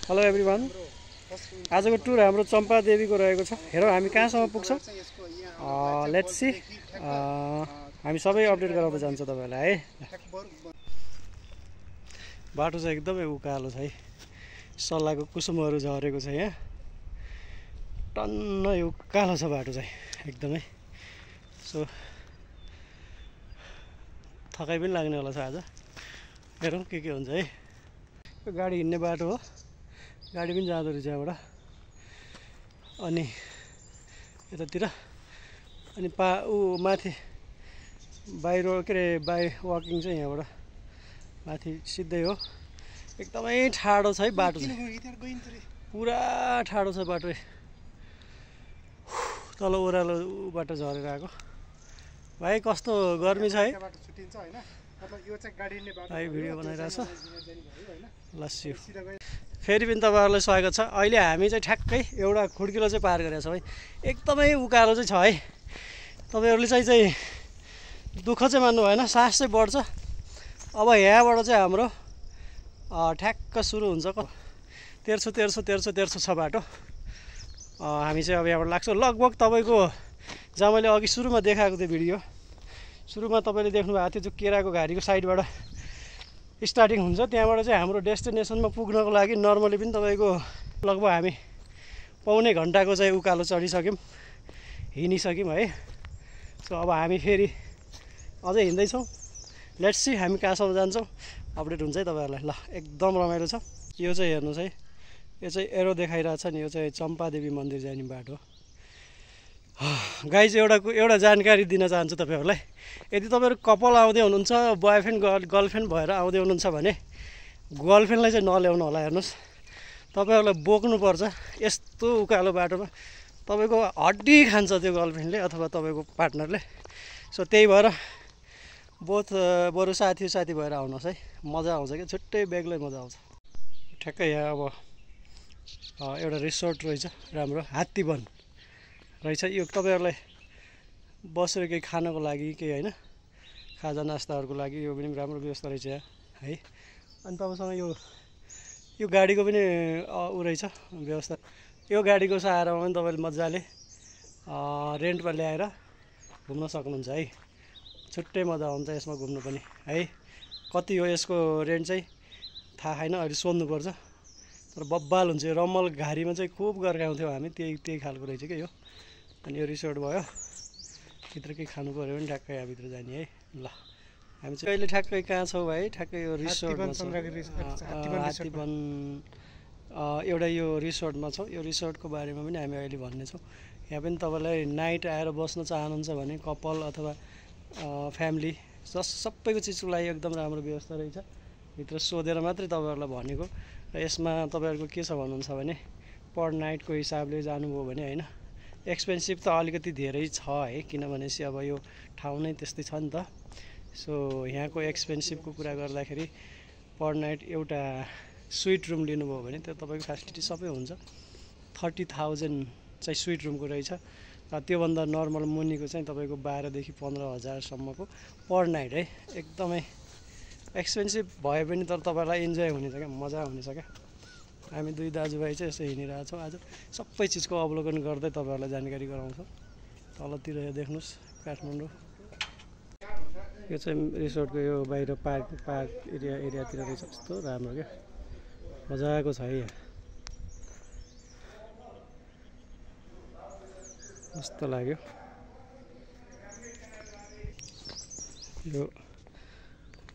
Hello everyone. आजको tour हाम्रो चम्पादेवीको रहेको छ। हेरौँ हामी कहाँसम्म पुग्छौँ। Let's see. हामी सबै अपडेट गराउँदै जान्छ तपाईँहरूलाई है। बाटो चाहिँ एकदमै उकालो छ है। सल्लाहको कुसुमहरू झरेको छ यहाँ। टन्न उकालो छ बाटो चाहिँ एकदमै। सो थकाइ पनि लाग्ने होला छ आज। हेरौँ के हुन्छ है। यो गाडी हिँड्ने बाटो हो। गाडी पनि जाँदो रहेछ यहाँबाट। अनि यतातिर अनि माथि बाहिर के अरे बाई वकिङ चाहिँ यहाँबाट माथि सिधै हो। एकदमै ठाडो छ है बाटो चाहिँ। पुरा ठाडो छ बाटो। तल ओह्रालोबाट झरेर आएको। भाइ कस्तो गर्मी छ है। भाइ भिडियो बनाइरहेछ। लस्सी फेरि पनि तपाईँहरूलाई स्वागत छ। अहिले हामी चाहिँ ठ्याक्कै एउटा खुड्किलो चाहिँ पार गरेका छौँ है। एकदमै उकालो चाहिँ छ है। तपाईँहरूले चाहिँ दुःख चाहिँ मान्नु भएन। सास चाहिँ बढ्छ। अब यहाँबाट चाहिँ हाम्रो ठ्याक्क सुरु हुन्छ। तेर्सो छ बाटो। हामी चाहिँ अब यहाँबाट लाग्छौँ। लगभग तपाईँको जहाँ मैले अघि सुरुमा देखाएको थियो भिडियो, सुरुमा तपाईँले देख्नु भएको थियो जो केराको घारीको साइडबाट स्टार्टिङ हुन्छ, त्यहाँबाट चाहिँ हाम्रो डेस्टिनेसनमा पुग्नको लागि नर्मली पनि तपाईँको लगभग हामी पौने घन्टाको चाहिँ उकालो चढिसक्यौँ, हिँडिसक्यौँ है। सो अब हामी फेरि अझै हिँड्दैछौँ। लेट्स सी हामी कहाँसम्म जान्छौँ। अपडेट हुन्छ है तपाईँहरूलाई। ल एकदम रमाइलो छ। यो चाहिँ हेर्नुहोस् है। यो चाहिँ एरो देखाइरहेको छ नि। यो चाहिँ चम्पादेवी मन्दिर जाने बाटो। गाइज एउटा जानकारी दिन चाहन्छु तपाईँहरूलाई। यदि तपाईँहरू कपाल आउँदै हुनुहुन्छ, बोयफ्रेन्ड गर्लफ्रेन्ड भएर आउँदै हुनुहुन्छ भने गर्लफ्रेन्डलाई चाहिँ नल्याउनु होला। हेर्नुहोस् तपाईँहरूलाई बोक्नुपर्छ यस्तो उकालो बाटोमा। तपाईँको हड्डी खान्छ त्यो गर्लफ्रेन्डले अथवा तपाईँको पार्टनरले। सो त्यही भएर बरु साथी भएर आउनुहोस् है। मजा आउँछ क्या, छुट्टै बेग्लै मजा आउँछ। ठ्याक्कै यहाँ अब एउटा रिसोर्ट रहेछ राम्रो, हात्तीवन रहेछ। यो तपाईँहरूलाई बसेर केही खानको लागि केही होइन, खाजा नास्ताहरूको लागि यो पनि राम्रो व्यवस्था रहेछ यहाँ है। अनि तपाईँसँग यो गाडीको पनि ऊ रहेछ व्यवस्था। यो गाडीको सहारामा पनि तपाईँले मजाले रेन्टमा ल्याएर घुम्न सक्नुहुन्छ है। छुट्टै मजा आउँछ यसमा घुम्नु पनि है। कति हो यसको रेन्ट चाहिँ थाहा छैन, अहिले सोध्नुपर्छ। तर बब्बाल हुन्छ। यो रम्मल घारीमा चाहिँ खुब गरेर आउँथ्यौँ हामी। त्यही खालको रहेछ क्या यो। अनि यो रिसोर्ट भयो। भित्र केही खानु पऱ्यो भने ठ्याक्कै यहाँभित्र जाने है। ल हामी चाहिँ अहिले ठ्याक्कै कहाँ छौँ भाइ? ठ्याक्कै यो रिसोर्टमा हात्तीवन एउटा यो रिसोर्टमा छौँ। यो रिसोर्टको बारेमा पनि हामी अहिले भन्नेछौँ। यहाँ पनि तपाईँलाई नाइट आएर बस्न चाहनुहुन्छ भने कपाल अथवा फ्यामिली सबैको चिजको लागि एकदम राम्रो व्यवस्था रहेछ। भित्र सोधेर मात्रै तपाईँहरूलाई भनेको। र यसमा तपाईँहरूको के छ भन्नुहुन्छ भने पर नाइटको हिसाबले जानुभयो भने होइन, एक्सपेन्सिभ त अलिकति धेरै छ है। किनभने चाहिँ अब यो ठाउँ नै त्यस्तै छ नि त। सो यहाँको एक्सपेन्सिभको कुरा गर्दाखेरि पर नाइट एउटा स्विट रुम लिनुभयो भने त्यो तपाईँको फेसिलिटी सबै हुन्छ। 30,000 चाहिँ स्विट रुमको रहेछ। र त्योभन्दा नर्मल मुनिको चाहिँ तपाईँको 12,000 देखि 15,000सम्मको पर नाइट है। एकदमै एक्सपेन्सिभ भए पनि तर तपाईँलाई इन्जोय हुनेछ क्या, मजा हुनेछ क्या। हामी दुई दाजुभाइ चाहिँ यसो हिँडिरहेको छौँ आज। सबै चिजको अवलोकन गर्दै तपाईँहरूलाई जानकारी गराउँछौँ। तलतिर यो देख्नुहोस् काठमाडौँ। यो चाहिँ रिसोर्टको यो बाहिर पार्क एरियातिर रहेछ। कस्तो राम्रो क्या, मजाको छ है यहाँ। कस्तो लाग्यो यो,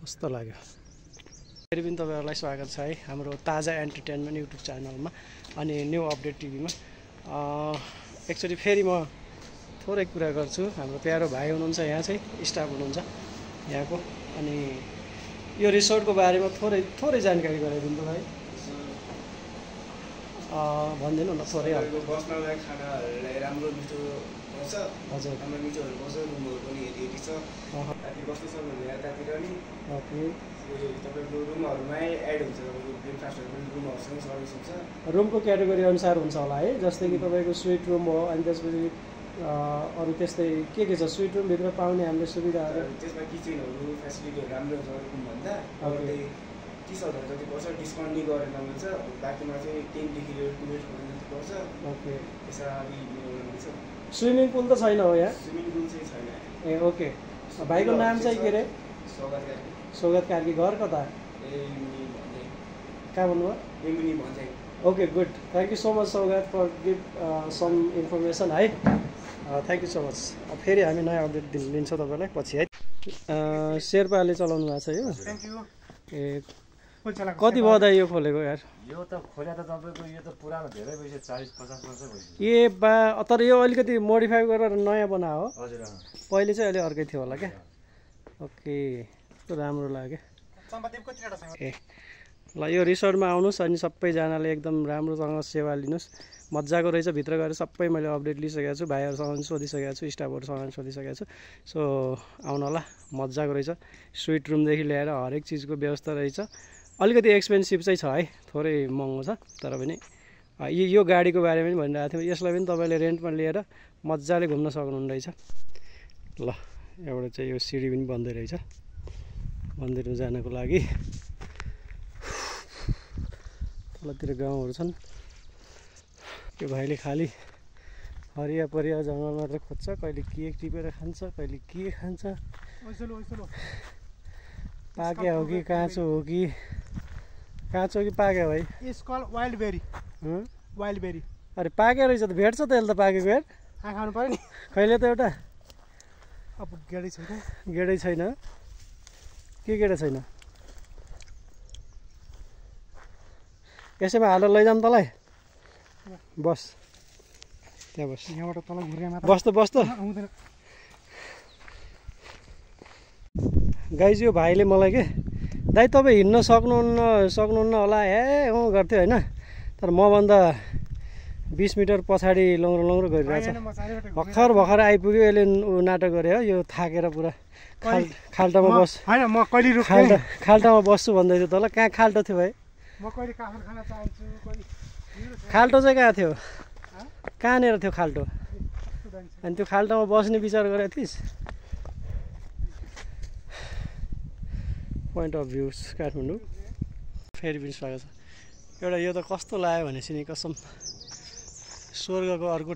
कस्तो लाग्यो। फेरि पनि तपाईँहरूलाई स्वागत छ है हाम्रो ताजा एन्टरटेनमेन्ट युट्युब च्यानलमा अनि न्यू अपडेट टिभीमा। एक्चुअली फेरि म थोरै कुरा गर्छु। हाम्रो प्यारो भाइ हुनुहुन्छ यहाँ चाहिँ, स्टाफ हुनुहुन्छ यहाँको। अनि यो रिसोर्टको बारेमा थोरै जानकारी गराइदिनु भाइ। भनिदिनु न थोरै। बस्नलाई खानाहरूलाई राम्रो मिठो पर्छ। हजुर राम्रो मिठोहरू पर्छ। रुमहरू पनि हेरी छ। राति बस्नु सक्नुहुन्छ यतातिर नि। ओके। तपाईँको रुमहरूमै एड हुन्छ। तपाईँको ब्रेकफास्टहरू पनि रुमहरूसँगै सर्भिस हुन्छ। रुमको क्याटेगोरी अनुसार हुन्छ होला है। जस्तै कि तपाईँको स्विट रुम हो, अनि त्यसपछि अरू त्यस्तै के छ स्विट रुमभित्र पाउने हामीले सुविधाहरू? त्यसमा किचनहरू फेसिलिटीहरू राम्रो छ रुमभन्दा। 30,000 जति पर्छ, डिस्काउन्ट नि गरेर हुन्छ। बाँकीमा चाहिँ 10 देखि 12 जति पर्छ। ओके त्यसरी मिलाउनुहुन्छ। स्विमिङ पुल त छैन हो यहाँ? स्विमिङ पुल चाहिँ छैन। ए ओके। भाइको नाम चाहिँ के अरे? स्वागत कार्की। स्वागत कार्की। घर कता? एमुनी भन्दै। कहाँ भन्नुभयो? एमुनी भन्दै। Okay good, thank you so much Saugat for give some information है। Thank you so much. फेरि हामी नयाँ अपडेट दिन्छौँ तपाईँलाई पछि है। शेर्पाले चलाउनु भएको छ यो? Thank you. ए कति भयो दाइ यो खोलेको यार? यो त खोल्या त तपाईँको यो त पुरानो धेरै भइसक्यो, 40-50 वर्ष भइसक्यो। ए बा, तर यो अलिकति मोडिफाई गरेर नयाँ बनायो हो? हजुर। पहिले चाहिँ अलि अर्कै थियो होला क्या? ओके, कस्तो राम्रो लाग्यो। ए ल, यो रिसोर्टमा आउनुहोस् अनि सबैजनाले एकदम राम्रोसँग सेवा लिनुहोस्। मजाको रहेछ। भित्र गएर सबै मैले अपडेट लिइसकेको छु, भाइहरूसँग पनि सोधिसकेको छु, स्टाफहरूसँग पनि सोधिसकेको छु। सो आउनु होला, मजाको रहेछ। स्विट रुमदेखि लिएर हरेक चिजको व्यवस्था रहेछ। अलिकति एक्सपेन्सिभ चाहिँ छ है, थोरै महँगो छ, तर पनि यो गाडीको बारेमा पनि भनिरहेको थियौँ। यसलाई पनि तपाईँले रेन्टमा लिएर मजाले घुम्न सक्नुहुने रहेछ। ल, एउटा चाहिँ यो सिडी पनि बन्दै रहेछ मन्दिरमा जानको लागि। तलतिर गाउँहरू छन्। यो भाइले खालि हरिया परिया जङ्गल मात्र खोज्छ, कहिले के टिपेर खान्छ, कहिले के खान्छ। पाके हो कि काँचो हो कि? काँचो कि पाके भाइ? It's called wild berry. Wild berry. अरे पाके रहेछ त, भेट्छ त यसले त पाकेको यार। खानु पर्यो नि। कहिले त एउटा अब गेडै छैन। गेडै छैन? के गेडै छैन? यसैमा हालेर लैजाऊँ तँलाई? बस त्यहाँ बस। यहाँबाट तल घुर्या मात्र। बस त आउँदैन। गाइज यो भाइले मलाई के, दाइ तपाईँ हिँड्न सक्नुहुन्न होला हे गर्थ्यो होइन, तर मभन्दा 20 मिटर पछाडि लङ्ग्रो गरिरहेछ। भर्खर आइपुग्यो यसले नाटक गरे हो। यो थाकेर पुरा खाल्टामा बस होइन, म कहिले खाल्टामा बस्छु भन्दै थियो तल। कहाँ खाल्टो थियो भाइ? म कहिले काफल खान चाहन्छु, कहिले खाल्टो चाहिँ कहाँ थियो? कहाँनिर थियो खाल्टो? अनि त्यो खाल्टामा बस्ने विचार गरेको थिइस्? Point of views Kathmandu. फेरि पनि स्वागत छ। एउटा यो त कस्तो लाग्यो भनेपछि नि कसम, स्वर्गको अर्को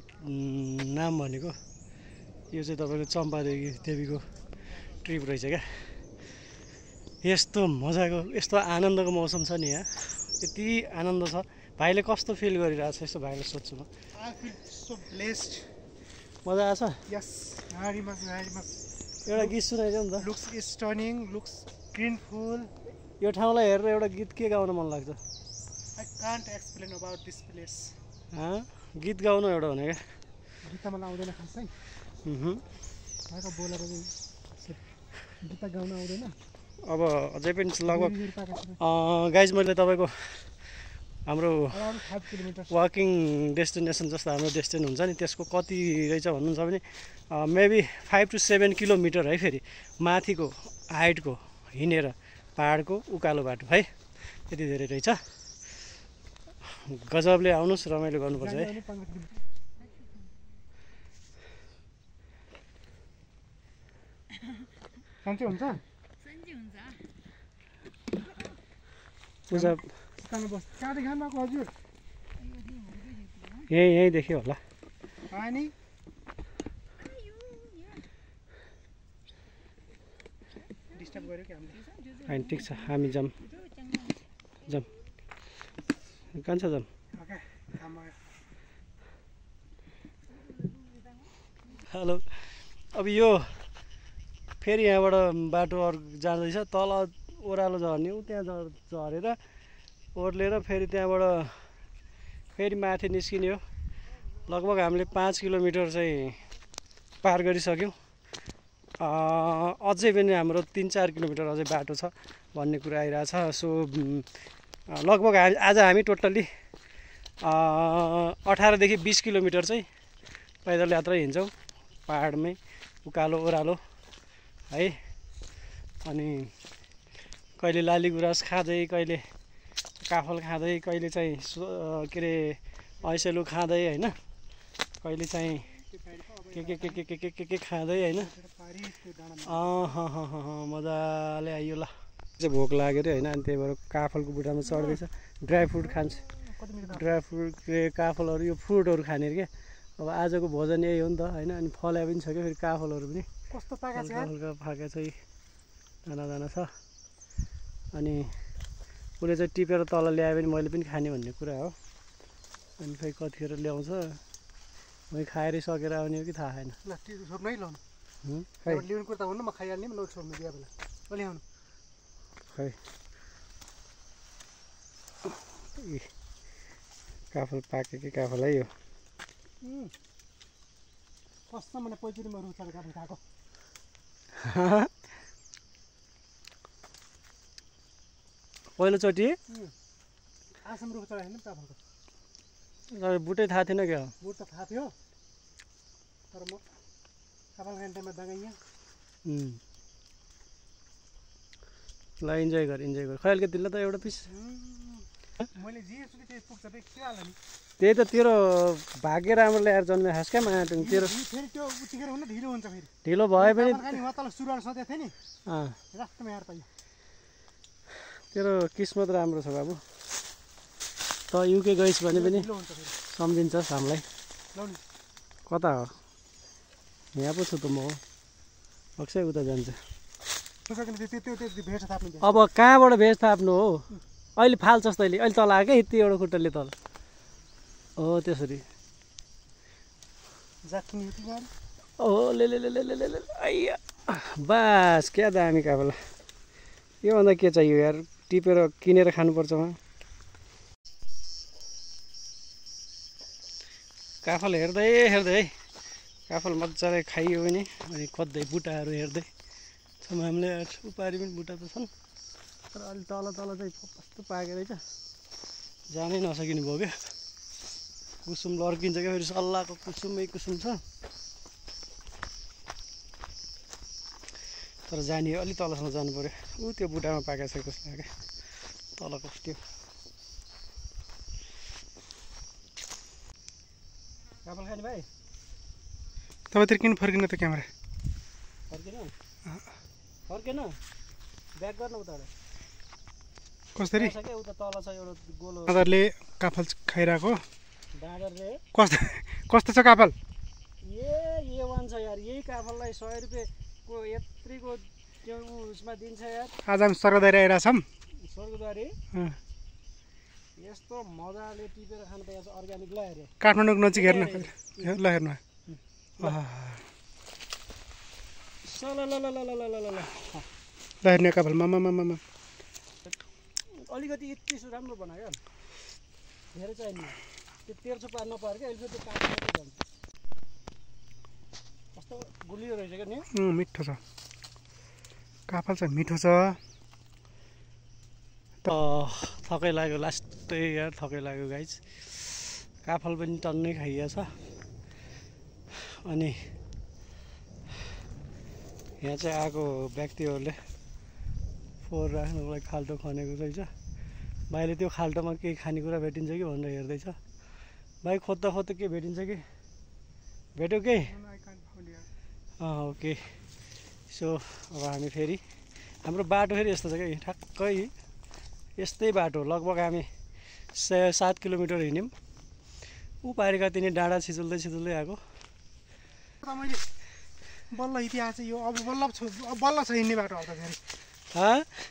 नाम भनेको यो चाहिँ तपाईँको चम्पादेवीको ट्रिप रहेछ क्या। यस्तो मजाको, यस्तो आनन्दको मौसम छ नि यहाँ, यति आनन्द छ। भाइले कस्तो फिल गरिरहेको छ? यस्तो भाइले सोध्छु म। I feel so blessed. मजा आछ? Yes, very much. एउटा गीत सुनाइदियो नि त। Looks stunning, looks greenful. यो ठाउँलाई हेरेर एउटा गीत के गाउन मन लाग्छ? I can't explain about this place. गीत गाउनु एउटा भने क्या? गीत मलाई आउँदैन खासै। भएको बोलेर गीत गाउन आउँदैन। अब अझै पनि लगभग गाइज मैले तपाईँको हाम्रो 5 किलोमिटर वाकिङ डेस्टिनेसन जस्तो हाम्रो डेस्टिनेसन हुन्छ नि, त्यसको कति रहेछ भन्नुहुन्छ भने मेबी 5 to 7 किलोमिटर है। फेरि माथिको हाइटको हिँडेर पहाडको उकालो बाटो है, यति धेरै रहेछ। गजबले आउनुहोस्, रमाइलो गर्नुपर्छ है। सन्चै हुन्छ। पूजा कहाँदेखि खानुभएको हजुर? यहीँ देख्यो होला। अनि डिस्टर्ब गर्यो कि हामीले? होइन ठिक छ, हामी जाऊँ कान्छ जाऊँ। हेलो, अब यो फेरि यहाँबाट बाटो जाँदैछ तल ओह्रालो झर्ने, त्यहाँ झरेर ओर्लेर फेरि त्यहाँबाट फेरि माथि निस्किने हो। लगभग हामीले 5 किलोमिटर चाहिँ पार गरिसक्यौँ। अझै पनि हाम्रो 3-4 किलोमिटर अझै बाटो छ भन्ने कुरा आइरहेछ। सो लगभग आज हामी टोटल्ली 18 देखि 20 किलोमिटर चाहिँ पैदल यात्रा हिँड्छौँ पहाडमै, उकालो ओह्रालो है। अनि कहिले लाली गुराँस खाँदै, कहिले काफल खाँदै, कहिले चाहिँ के अरे ऐसेलु खाँदै होइन, कहिले चाहिँ के खाँदै होइन। मजाले आइयो ल। चाहिँ भोक लाग्यो अरे होइन, अनि त्यही भएर काफलको बुट्टामा चढ्दैछ। ड्राई फ्रुट खान्छ, ड्राई फ्रुट काफलहरू यो फ्रुटहरू खाने अरे क्या। अब आजको भोजन यही हो नि त होइन। अनि फल्या पनि छ क्या फेरि काफलहरू पनि कस्तो पाका छ हल्का हल्का फाका चाहिँ दाना दाना छ। अनि उसले चाहिँ टिपेर तल ल्यायो भने मैले पनि खाने भन्ने कुरा हो। अनि फेरि कतिखेर ल्याउँछ, मै खाएरै सकेर आउने हो कि थाहा छैन। ल छोड्नै लाउनु खै ल्याउनु कुर्ता हुनु म खाइहाल्ने म छोड्नु दिया बेला ल्याउनु खै काफल पाके कि काफल है यो। कस्तो मैले पैँचुरीमा रुचाएर काफल खाएको पहिलोचोटि आसम रुख चढाएको नि काफलको बुटै थाहा थिएन क्या। बुट त थाहा थियो तर म काफल खाने टाइममा दगाइएँ। ल इन्जोय गर खै अलिकति दिल त एउटा पिस। मैले जे सुके त्यही पुग्छ फेरि के हाल्ला नि त्यही त तेरो भाग्य राम्रो ल्याएर जन्मे खास क्या माया तेरो फेरि त्यो उतिखेर हुन ढिलो हुन्छ फेरि ढिलो भए पनि वहाँ तल सुरुवाल सधैँ थिएँ नि रास्तोमा हेर पाइयो। तेरो किस्मत राम्रो छ बाबु। त युके गइस् भने पनि ढिलो हुन्छ फेरि सम्झिन्छस् हामीलाई। लाउनु कता हो यहाँ पो छु त म अक्सै उता जान्छ। त्यो भेष थाप्नु अब कहाँबाट भेज थाप्नु हो अहिले फाल्छस् तैँले अहिले तल आयो क्या यति एउटा खुट्टाले तल हो त्यसरी जाक्ने ओ ले ले ले ले ले ले ले आइया बास क्या दामी काफल। योभन्दा के चाहियो यार, टिपेर किनेर खानुपर्छ उहाँ। काफल हेर्दै हेर्दै है काफल मजाले खाइयो भने अनि खोज्दै बुट्टाहरू हेर्दै छौँ हामीले। उपारि पनि बुट्टा त छन् तर अलि तल तल चाहिँ कस्तो पाके रहेछ जानै नसकिने भयो क्या। कुसुम लर्किन्छ क्या फेरि सल्लाहको कुसुमै कुसुम छ तर जाने अलि तलसम्म जानु पऱ्यो। ऊ त्यो बुट्टामा पाकेको छ कस्तो लाग्यो तलको त्यो काफल खाने भाइ। तपाईँतिर किन फर्किनु त क्यामेरा फर्केन ब्याक गर्न उताबाट कसरी उता तल छ एउटा गोलो उनीहरूले काफल खाइरहेको डाँडर रे कस्तो कस्तो छ काफल ए वान छ यार। यही काफललाई 100 रुपियाँको यत्रीको त्यो उसमा दिन्छ यार। आज हामी स्वर्गद्वार आइरहेछौँ स्वर्गद्वारी यस्तो मजाले टिपेर खानु त यहाँ अर्ग्यानिक ल हेरे काठमाडौँको नजिक हेर्नु ल हेर्नु ल हेर्ने काफल मामा अलिकति यति राम्रो बनायो धेरै चाहिने त्यो तेर्सो पार नपार क्या अहिले त्यो काट्नु मात्रै जान्छ। कस्तो गुलियो रहेछ क्या नि मिठो छ काफल चाहिँ मिठो छ। थकै लाग्यो लास्टै यार थकै लाग्यो गाइज। काफल पनि टन्नै खाइएछ अनि यहाँ चाहिँ आएको व्यक्तिहरूले फोहोर राख्नुको लागि खाल्टो खनेको रहेछ। भाइले त्यो खाल्टोमा केही खानेकुरा भेटिन्छ कि भनेर हेर्दैछ। भाइ खोज्दा खोज्दा के भेटिन्छ कि भेट्यो केही ओके। सो अब हामी फेरि हाम्रो बाटो फेरि यस्तो छ क्या ठ्याक्कै यस्तै बाटो लगभग हामी 7 किलोमिटर हिँड्यौँ। ऊ पारिका तिनी डाँडा छिचुल्दै छिचुल्दै आएको। मैले बल्ल इतिहास यो अब बल्ल छ हिँड्ने बाटो आउँछ फेरि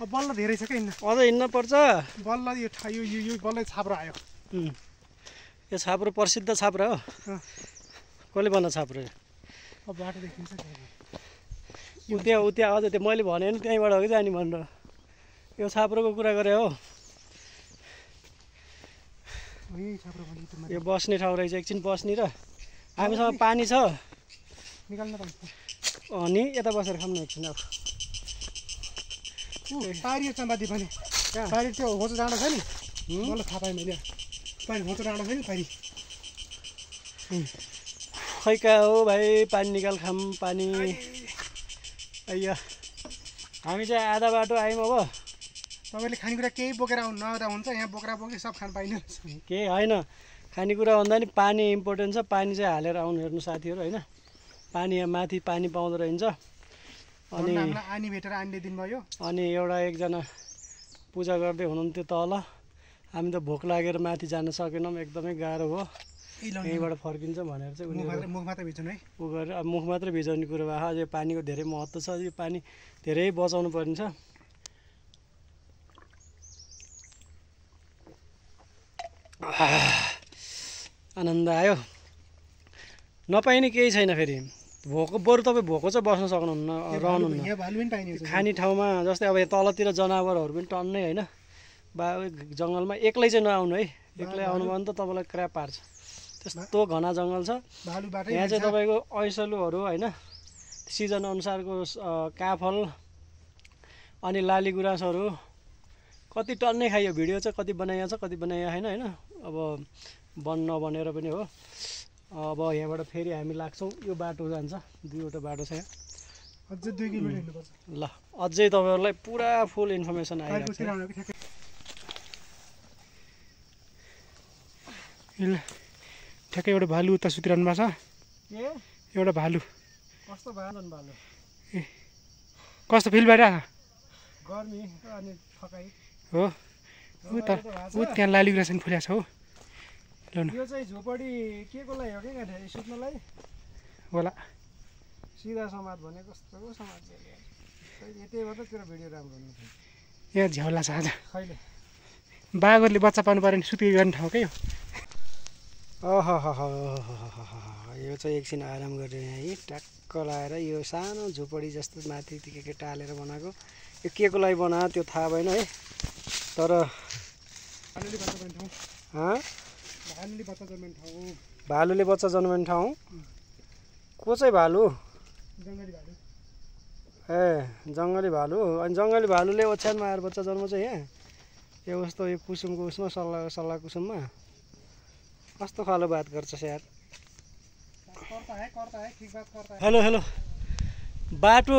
अब बल्ल धेरै छ क्या हिँड्न अझ हिँड्न पर्छ। बल्ल यो बल्लै छाप्रो आयो। यो छाप्रो प्रसिद्ध छाप्रो हो। कसले बना छाप्रो अब बाटो देखिन्छ ऊ त्यहाँ अझ त्यो मैले भने नि त्यहीँबाट हो कि जाने भनेर यो छाप्रोको कुरा गरे हो। यो बस्ने ठाउँ रहेछ एकछिन बस्ने र हामीसँग पानी छ निकाल्न अनि यता बसेर खाऊँ न एकछिन। अब पारी चम्बादी पनि पारी त्यो होचो डाँडा छ नि मलाई थाहा पाएँ मैले पारी होचो डाँडा छ नि पारी खै कहाँ हो भाइ पानी निकाल खाऊँ पानी। अಯ್या हामी चाहिँ आधा बाटो आयौँ। अब तपाईँले खानेकुरा केही बोकेर आउनु नआउँदा हुन्छ यहाँ बोक्रा बोकी सब खान पाइने केही होइन खानेकुरा भन्दा नि पानी इम्पोर्टेन्ट छ। पानी चाहिँ हालेर आउनु हेर्नु साथीहरू होइन। पानी यहाँ माथि पानी पाउँदो रहन्छ अनि हामीलाई आनी भेटेर आनीले दिनुभयो। अनि एउटा एकजना पूजा गर्दै हुनुहुन्थ्यो तल। हामी त भोक लागेर माथि जान सकेनौँ, एकदमै गाह्रो हो। यहीँबाट फर्किन्छ भनेर चाहिँ उनीहरू मुख मात्रै भिज्नु है। उ गरेर अब मुख मात्रै भिजाउने कुरो भयो। अझै पानीको धेरै महत्त्व छ, यो पानी धेरै बचाउनु परिन्छ। आनन्द आयो, नपाइने केही छैन। फेरि भोको बरु तपाईँ भोको चाहिँ बस्न सक्नुहुन्न, रहनुहुन्न। यहाँ भालु पनि पाइने खाने ठाउँमा जस्तै अब यहाँ तलतिर जनावरहरू पनि टन्नै होइन, जङ्गलमा एक्लै चाहिँ नआउनु है। एक्लै आउनु भने त तपाईँलाई क्र्याप पार्छ, त्यस्तो घना जङ्गल छ। भालुबाटै यहाँ चाहिँ तपाईँको ऐसलुहरू होइन, सिजन अनुसारको काफल अनि लाली गुराँसहरू कति टन्नै खाइयो। भिडियो चाहिँ कति बनाइएको छ कति बनाइएको छैन होइन। अब वन नबनेर पनि हो। अब यहाँबाट फेरि हामी लाग्छौँ, यो बाटो जान्छ, 2वटा बाटो छ यहाँ। अझै 2 किलोमिटर हिँड्नुपर्छ। ल अझै तपाईँहरूलाई पुरा फुल इन्फर्मेसन आइरहेको छ। ठ्याक्कै एउटा भालु उता सुतिरहनु भएको छ। एउटा भालु कस्तो भयो भालु, ए कस्तो फिल भइरहेको गर्मी अनि थकाइ हो। ऊ त्यहाँ लाली गुराँस पनि फुलेको छ हो। यो चाहिँ झोपडी के को लागि हो क्या गाडी, सुत्नलाई होला। सिधा समाज भने कस्तो समाज यतै मात्रै तेरो भिडियो राम्रो हुनु थियो। यहाँ झ्याउला छ आज। खैले बागहरूले बच्चा पाउनु पऱ्यो भने सुत्के गर्ने ठाउँ क्या यो। यो चाहिँ एकछिन आराम गरेर है ट्याक्क लाएर यो सानो झोपडी जस्तो माथि के टालेर बनाएको। यो के को लागि बनायो त्यो थाहा भएन है, तर भालुले बच्चा जन्माउने ठाउँ। को चाहिँ भालु? ए जङ्गली भालु। अनि जङ्गली भालुले ओछ्यानमा आएर बच्चा जन्माउँछ यहाँ। यो कस्तो यो कुसुमको उसमा सल्लाह कुसुममा कस्तो खालो बात गर्छ यार। Hello hello. बाटो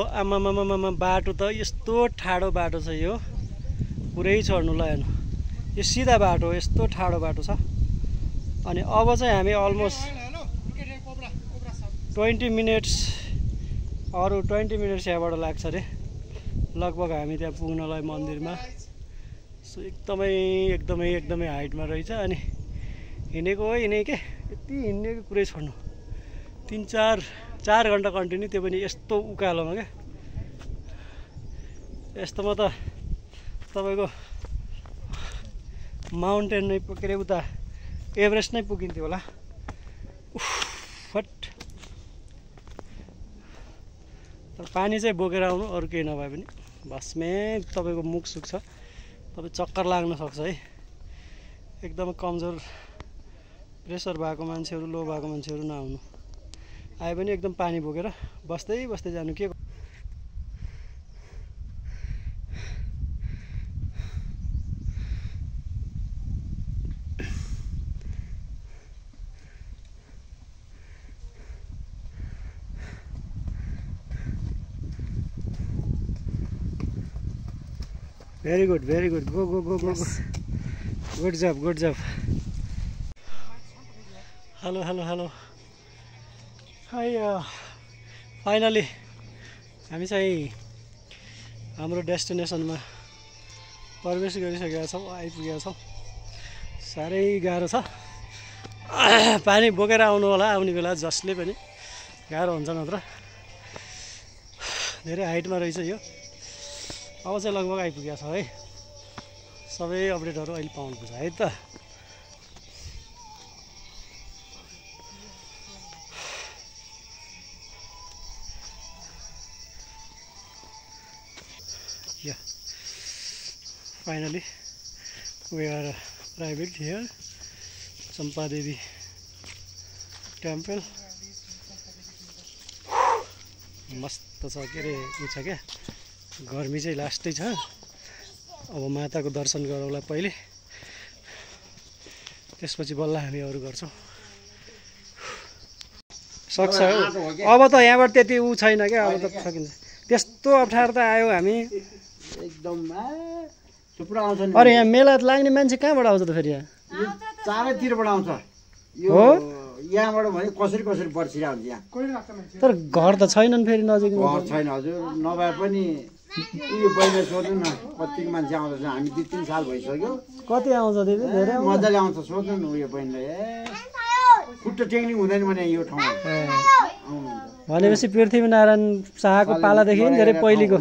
आमामामा बाटो त यस्तो ठाडो बाटो छ यो, पुरै चढ्नु ल हेर्नु। यो सिधा बाटो, यस्तो ठाडो बाटो छ। अनि अब चाहिँ हामी अलमोस्ट 20 मिनट्स अरू 20 मिनट्स यहाँबाट लाग्छ अरे लगभग हामी त्यहाँ पुग्नलाई मन्दिरमा। सो एकदमै हाइटमा रहेछ। अनि हिँडेको हो हिँडेँ के, यति हिँड्नेको कुरै छोड्नु। 3-4 घन्टा कन्टिन्यू, त्यो पनि यस्तो उकालोमा क्या। यस्तोमा त तपाईँको माउन्टेन नै के अरे उता एभरेस्ट नै पुगिन्थ्यो होला। फट तर पानी चाहिँ बोकेर आउनु, अरू केही नभए पनि। भस्मे तपाईँको मुख सुक्छ, तपाईँ चक्कर लाग्न सक्छ है। एकदम कमजोर प्रेसर भएको मान्छेहरू, लो भएको मान्छेहरू नआउनु। आए पनि एकदम पानी बोकेर बस्दै जानु। के भेरी गुड गो गुड जब। हेलो है फाइनली हामी चाहिँ हाम्रो डेस्टिनेसनमा प्रवेश गरिसकेका छौँ, आइपुगेका छौँ। साह्रै गाह्रो छ, पानी बोकेर आउनु होला आउने बेला जसले पनि गाह्रो हुन्छ, नत्र धेरै हाइटमा रहेछ यो। अब चाहिँ लगभग आइपुगेको छ है। सबै अपडेटहरू अहिले पाउनुपर्छ है त। Yeah, finally we are arrived here, Champa Devi temple. मस्त छ के अरे उ छ क्या, गर्मी चाहिँ लास्टै छ। अब माताको दर्शन गरौँला पहिले, त्यसपछि बल्ल हामी अरू गर्छौँ। सक्छ अब त यहाँबाट त्यति उ छैन क्या, अब त सकिन्छ। त्यस्तो अप्ठ्यारो त आयो हामी एकदम थुप्रो आउँछ नि। अरे यहाँ मेला लाग्ने मान्छे कहाँबाट आउँछ त फेरि? यहाँ चारैतिरबाट आउँछ। यो यहाँबाट भने कसरी कसरी पर्छिरहेको हुन्छ यहाँ कोही लाग्छ मान्छे तर घर त छैनन् फेरि नजिकमा घर छैन हजुर नभए पनि उयो पहिला सोध्नु न कतिको मान्छे आउँदैछ हामी 2-3 साल भइसक्यो कति आउँछ दिदी धेरै आउँछ मजाले आउँछ सोध्नु न उयो पहिला खुट्टा टेक्निक हुँदैन भने यो ठाउँमा भनेपछि पृथ्वीनारायण शाहको पालादेखि धेरै पहिलेको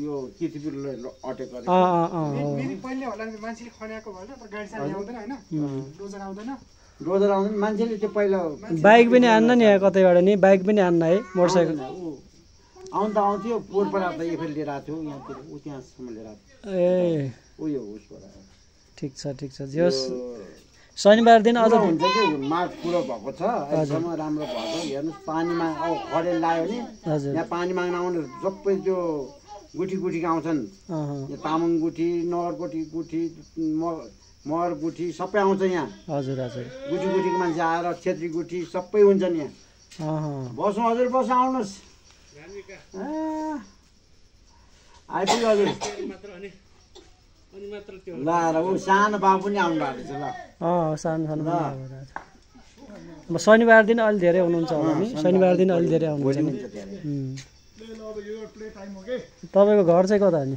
यो किर्तिपुरले अटेक गरे मिनी पहिले होला नि मान्छेले खन्याएको भन्छ तर गाडी साडी आउँदैन हैन डोजर आउँदैन मान्छेले त्यो पहिला बाइक पनि आन्न नि यहाँ कतैबाट नि बाइक पनि आन्न है मोटरसाइकल आउनु त आउँथ्यो पोहोर परा त एफएल लिएर आएको थियो यहाँतिर ऊ त्यहाँसम्म लिएर आएको ए उयो उसबाट ठिक छ जस शनिबार दिन अझ हुन्छ कि मार्च पुरो भएको छ अहिलेसम्म राम्रो भएको हेर्नुहोस् पानीमा खडेल लाग्यो भने यहाँ पानी माग्न आउने सबै त्यो गुठीको आउँछन् यहाँ तामाङ गुठी नगर गुठी मगर गुठी सबै आउँछ यहाँ हजुर गुठीको मान्छे आएर छेत्री गुठी सबै हुन्छन् यहाँ बस्नु हजुर बस्नु आउनुहोस् आइपुग्यो हजुर ल ऊ सानो बाबु पनि आउनु भएको छ ल सानो शनिबार दिन अलि धेरै हुनुहुन्छ होला नि शनिबार दिन अलि धेरै आउनुहुन्छ नि तपाईँको घर चाहिँ कता नि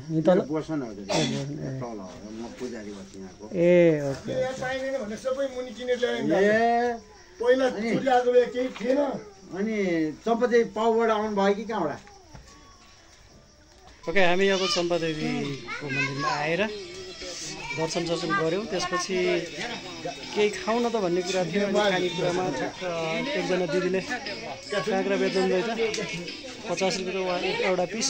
ए ओके अनि चम्पादेवी पाउबाट आउनु भयो कि कहाँबाट ओके हामी अब चम्पादेवीको मन्दिरमा आएर दर्शन गऱ्यौँ त्यसपछि केही खाउँ न त भन्ने कुरा थियो अनि खानेकुरामा एकजना दिदीले काँक्रा बेच्नु रहेछ 50 रुपियाँको एउटा पिस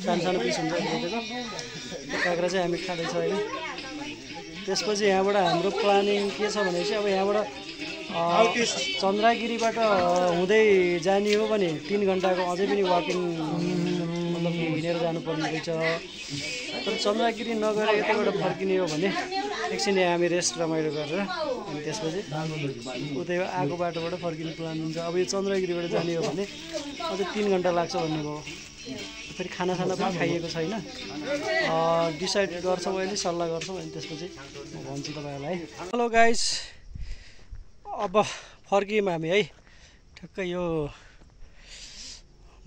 सानो पिस हुन्छ बेचेको त्यो काँक्रा चाहिँ हामी खाँदैछौँ होइन त्यसपछि यहाँबाट हाम्रो प्लानिङ के छ भनेपछि अब यहाँबाट चन्द्रगिरीबाट हुँदै जाने हो भने 3 घन्टाको अझै पनि वाकिङ मतलब हिँडेर जानुपर्ने रहेछ तर चन्द्रगिरी नगएर यताबाट फर्किने हो भने एकछिन हामी रेस्ट रमाइलो गरेर अनि त्यसपछि उतै आएको बाटोबाट फर्किने प्लान हुन्छ अब यो चन्द्रगिरीबाट जाने हो भने अझै 3 घन्टा लाग्छ भन्ने भयो फेरि खानासाना पनि खाइएको छैन डिसाइड गर्छौँ अहिले सल्लाह गर्छौँ अनि त्यसपछि म भन्छु तपाईँहरूलाई हेलो गाइस अब फर्कियौँ हामी है ठ्याक्कै यो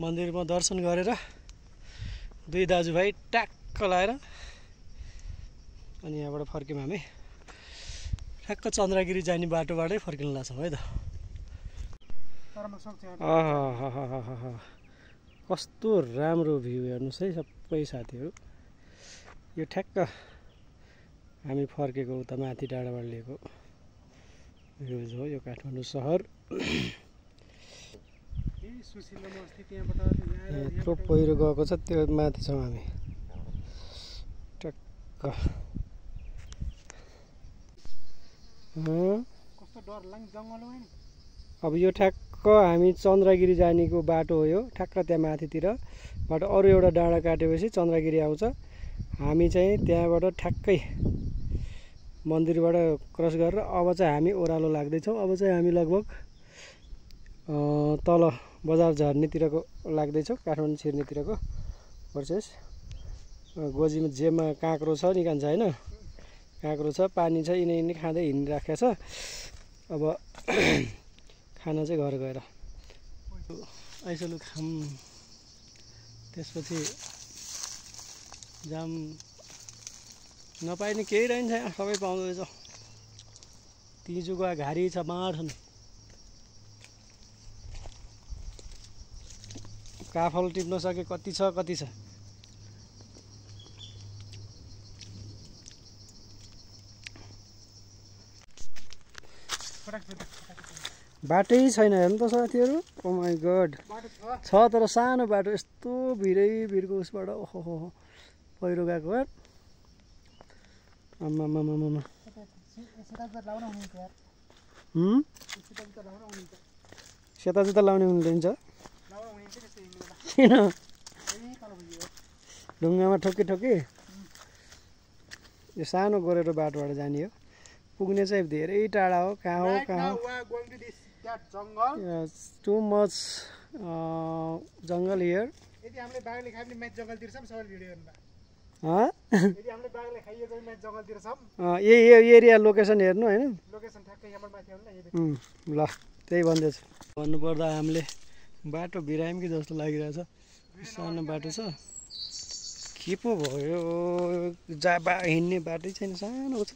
मन्दिरमा दर्शन गरेर 2 दाजुभाइ ट्याक्क लाएर अनि यहाँबाट फर्क्यौँ हामी ठ्याक्क चन्द्रगिरी जाने बाटोबाटै फर्किन लाग्छौँ है त कस्तो राम्रो भ्यू हेर्नुहोस् है सबै साथीहरू यो ठ्याक्क हामी फर्केको उता माथि डाँडाबाट लिएको भ्यूज हो यो काठमाडौँ सहर यत्रो पहिरो गएको छ त्यो माथि छौँ हामी टक्क अब यो ठ्याक्क हामी चन्द्रगिरी जानेको बाटो हो यो ठ्याक्क त्यहाँ माथितिरबाट अरू एउटा डाँडा काटेपछि चन्द्रगिरी आउँछ हामी चाहिँ त्यहाँबाट ठ्याक्कै मन्दिरबाट क्रस गरेर अब चाहिँ हामी ओह्रालो लाग्दैछौँ अब चाहिँ हामी लगभग तल बजार झर्नेतिरको लाग्दैछौँ काठमाडौँ छिर्नेतिरको प्रोसेस गोजीमा जेमा काँक्रो छ निकान्छ होइन काँक्रो छ पानी छ यिनी खाँदै हिँडिराखेको छ अब खाना चाहिँ घर गएर आइसलु खाम त्यसपछि जाम नपाइने केही रहन्छ सबै पाउँदो रहेछ तिजुको घारी छ मार छन् काफल टिप्न सके कति छ बाटै छैन हेर्नु त साथीहरू ओ माई गड छ तर सानो बाटो यस्तो भिरको उसबाट ओहो पहिरो गएको यार आम्मामामामा सेता जुत्ता लाउने हुनुहुन्छ किन ढुङ्गामा ठोकी यो सानो गोरेरो बाटोबाट जाने हो पुग्ने चाहिँ धेरै टाढा हो कहाँ हो टु मच जङ्गल हियर यही एरिया लोकेसन हेर्नु होइन लोकेसन ठ्याक्कै यहाँबाट माथि आउनु न यही ल त्यही भन्दैछु भन्नुपर्दा हामीले बाटो बिरायौँ कि जस्तो लागिरहेछ सानो बाटो छ के पो भयो हिँड्ने बाटै छैन सानो छ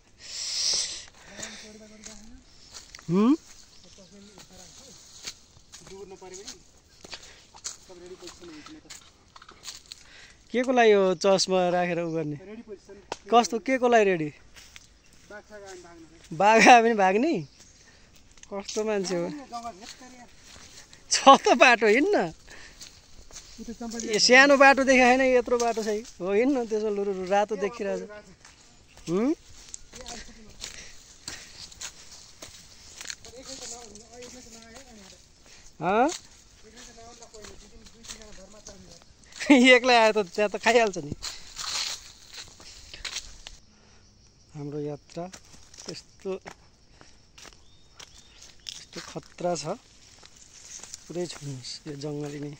के को लागि यो चस्मा राखेर उ गर्ने कस्तो के को लागि रेडी बाघा पनि भाग्ने कस्तो मान्छे हो छ त बाटो हिँड्न सानो बाटो देखाएन यत्रो बाटो छ हो हिँड्न त्यसो लुरु रातो देखिरहेछ एक्लै आयो त त्यहाँ त खाइहाल्छ नि हाम्रो यात्रा यस्तो खतरा छ पुरै छोड्नुहोस् यो जङ्गली नै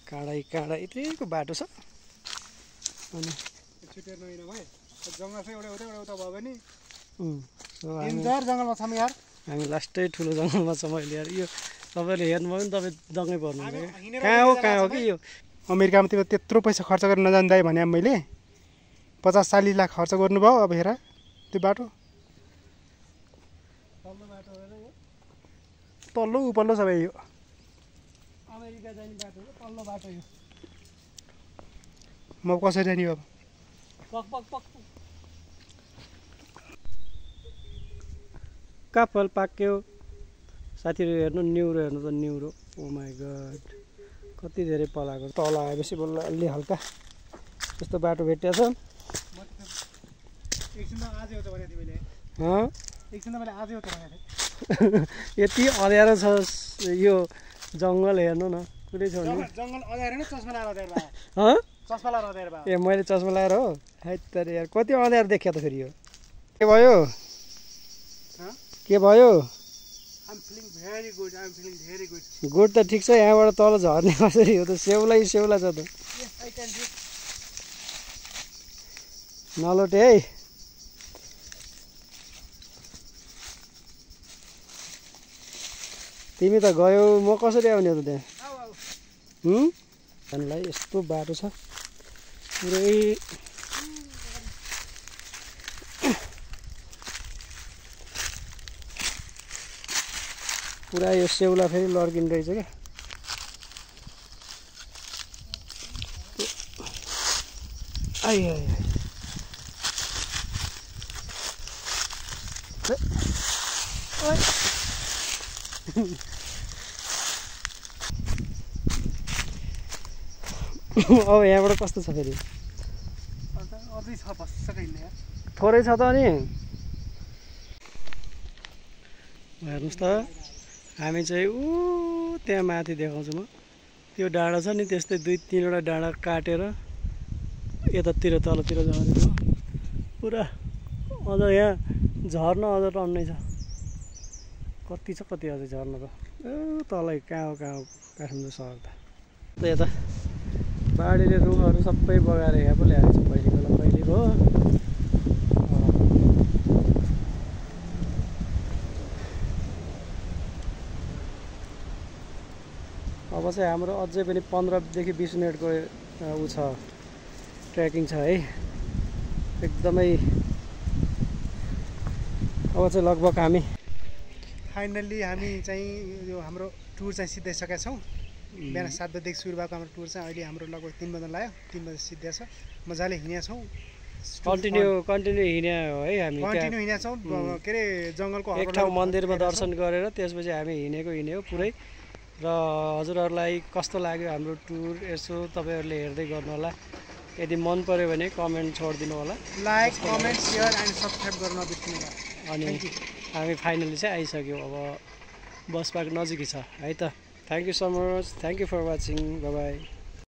काँडै यतिको बाटो छ अनि छुटेर नहिँड भए जङ्गल चाहिँ एउटा उता भयो भने हामी जङ्गलमा छौँ यार हामी लास्टै ठुलो जङ्गलमा छ मैले यार यो तपाईँले हेर्नुभयो भने तपाईँ दङ्गै पर्नु कहाँ हो कि यो अमेरिकामा त्यत्रो पैसा खर्च गरेर नजान्दा भने मैले 50-40 लाख खर्च गर्नुभयो अब हेर त्यो बाटो तल्लो उपल्लो सबै यो अमेरिका जाने बाटो हो तल्लो बाटो यो म कसरी जाने अब पक काफल पाक्यो साथीहरू हेर्नु न्युरो हेर्नु त न्युरो ओ माई गड कति धेरै पलाएको तल आएपछि बल्ल अलि हल्का त्यस्तो बाटो भेटिया छ यति अँध्यारो छ यो जङ्गल हेर्नु न पुरै छोड्नु ए मैले चस्मा लगाएर हो हैत यार कति अँध्यारो देखियो त फेरि यो के भयो गुड त ठिक छ यहाँबाट तल झर्ने कसरी हो त सेउला छ त नलोटे है तिमी त गयौ म कसरी आउने हो त त्यहाँ हामीलाई यस्तो बाटो छ पुरै पुरा यो सेउला फेरि लड्किने रहेछ क्या आइ अब यहाँबाट कस्तो छ फेरि थोरै छ त अनि हेर्नुहोस् त हामी चाहिँ त्यहाँ माथि देखाउँछु म त्यो डाँडा छ नि त्यस्तै 2-3वटा डाँडा काटेर यतातिर तलतिर झरेको पुरा अझ यहाँ झर्न अझ टन्नै छ कति छ कति अझै झर्न त तलै कहाँ हो काठमाडौँ सहर त यता बाढीले रुखहरू सबै बगाएर यहाँ पो ल्याएको छ पहिलेको हो अब चाहिँ हाम्रो अझै पनि 15 देखि 20 मिनटको उ छ ट्रेकिङ छ है एकदमै अब चाहिँ लगभग हामी फाइनल्ली हामी चाहिँ यो हाम्रो टुर चाहिँ सिद्धाइसकेका छौँ बिहान 7 बजेदेखि सुरु भएको हाम्रो टुर चाहिँ अहिले हाम्रो लगभग 3 बजे लाग्यो 3 बजे सिद्धिया छ मजाले हिँडेका छौँ कन्टिन्यू हिँड्या हो है हामी कन्टिन्यू हिँडेका छौँ के अरे जङ्गलको एक ठाउँ मन्दिरमा दर्शन गरेर त्यसपछि हामी हिँडेको पुरै र हजुरहरूलाई कस्तो लाग्यो हाम्रो टुर यसो तपाईँहरूले हेर्दै गर्नु होला यदि मन पर्यो भने कमेन्ट छोडिदिनु होला like comment share and subscribe गर्न नबिर्सिनु होला अनि हामी फाइनली चाहिँ आइसक्यौँ अब बस पार्क नजिकै छ है त thank you so much thank you for watching by